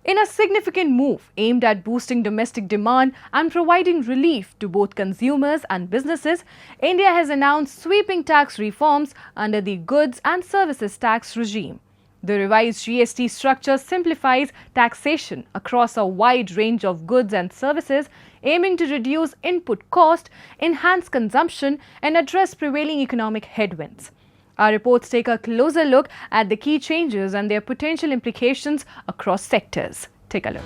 In a significant move aimed at boosting domestic demand and providing relief to both consumers and businesses, India has announced sweeping tax reforms under the goods and services tax regime. The revised GST structure simplifies taxation across a wide range of goods and services, aiming to reduce input cost, enhance consumption, and address prevailing economic headwinds. Our reports take a closer look at the key changes and their potential implications across sectors. Take a look.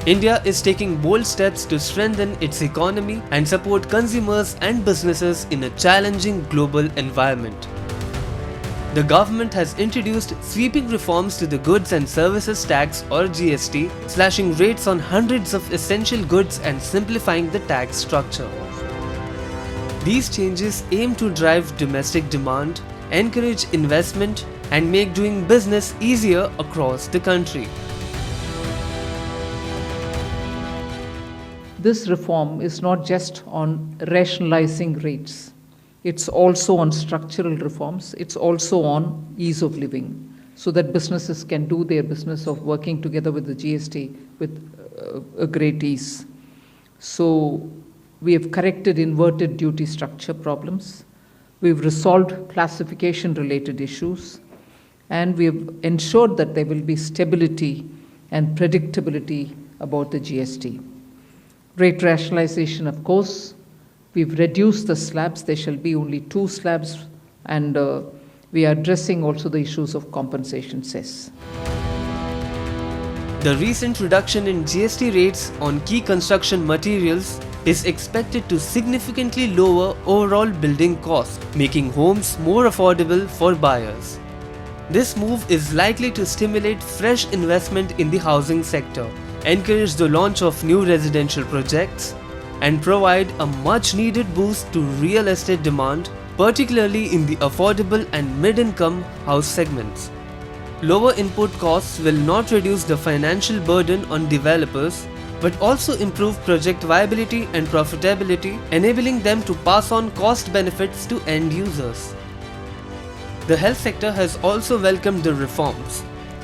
India is taking bold steps to strengthen its economy and support consumers and businesses in a challenging global environment. The government has introduced sweeping reforms to the Goods and Services Tax or GST, slashing rates on hundreds of essential goods and simplifying the tax structure. These changes aim to drive domestic demand, encourage investment, and make doing business easier across the country. This reform is not just on rationalizing rates. It's also on structural reforms. It's also on ease of living, so that businesses can do their business of working together with the GST with a great ease. So we have corrected inverted duty structure problems. We've resolved classification-related issues. And we have ensured that there will be stability and predictability about the GST. Rate rationalization, of course. We've reduced the slabs. There shall be only 2 slabs. And we are addressing also the issues of compensation cess. The recent reduction in GST rates on key construction materials is expected to significantly lower overall building costs, making homes more affordable for buyers. This move is likely to stimulate fresh investment in the housing sector, encourage the launch of new residential projects, and provide a much-needed boost to real estate demand, particularly in the affordable and mid-income house segments. Lower input costs will not reduce the financial burden on developers, but also improve project viability and profitability, enabling them to pass on cost benefits to end users. The health sector has also welcomed the reforms,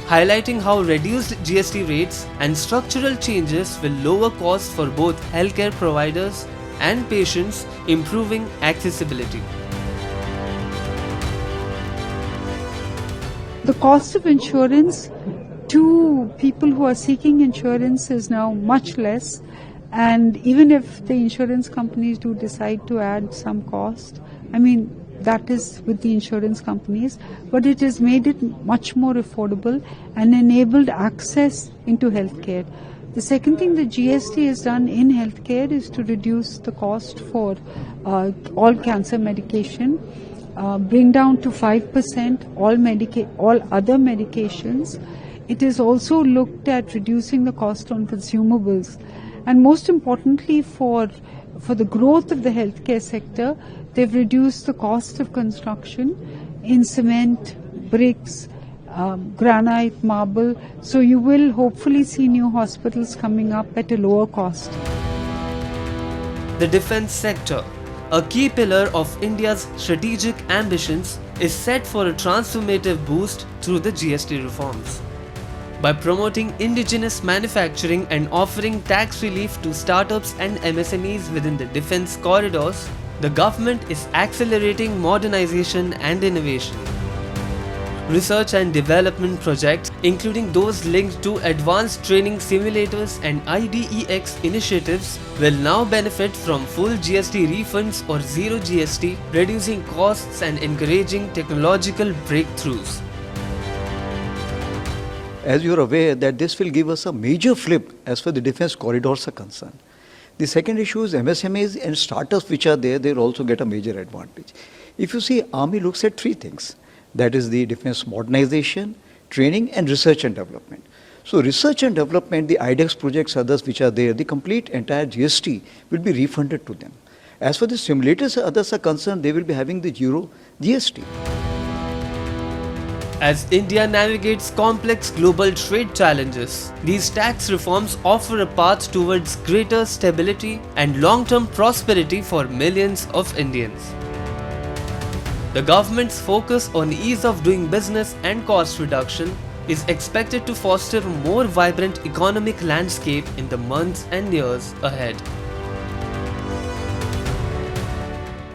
highlighting how reduced GST rates and structural changes will lower costs for both healthcare providers and patients, improving accessibility. The cost of insurance to people who are seeking insurance is now much less, and even if the insurance companies do decide to add some cost, that is with the insurance companies, but it has made it much more affordable and enabled access into healthcare. The second thing the GST has done in healthcare is to reduce the cost for all cancer medication, bring down to 5% all other medications. It has also looked at reducing the cost on consumables, and most importantly for the growth of the healthcare sector, they've reduced the cost of construction in cement, bricks, granite, marble. So you will hopefully see new hospitals coming up at a lower cost. The defense sector, a key pillar of India's strategic ambitions, is set for a transformative boost through the GST reforms. By promoting indigenous manufacturing and offering tax relief to startups and MSMEs within the defense corridors, the government is accelerating modernization and innovation. Research and development projects, including those linked to advanced training simulators and IDEX initiatives, will now benefit from full GST refunds or zero GST, reducing costs and encouraging technological breakthroughs. As you are aware that this will give us a major flip as far as the defense corridors are concerned. The second issue is MSMEs and startups which are there, they will also get a major advantage. If you see, Army looks at 3 things. That is the defense modernization, training and research and development. So research and development, the IDEX projects, others which are there, the complete entire GST will be refunded to them. As for the simulators, others are concerned, they will be having the zero GST. As India navigates complex global trade challenges, these tax reforms offer a path towards greater stability and long-term prosperity for millions of Indians. The government's focus on ease of doing business and cost reduction is expected to foster a more vibrant economic landscape in the months and years ahead.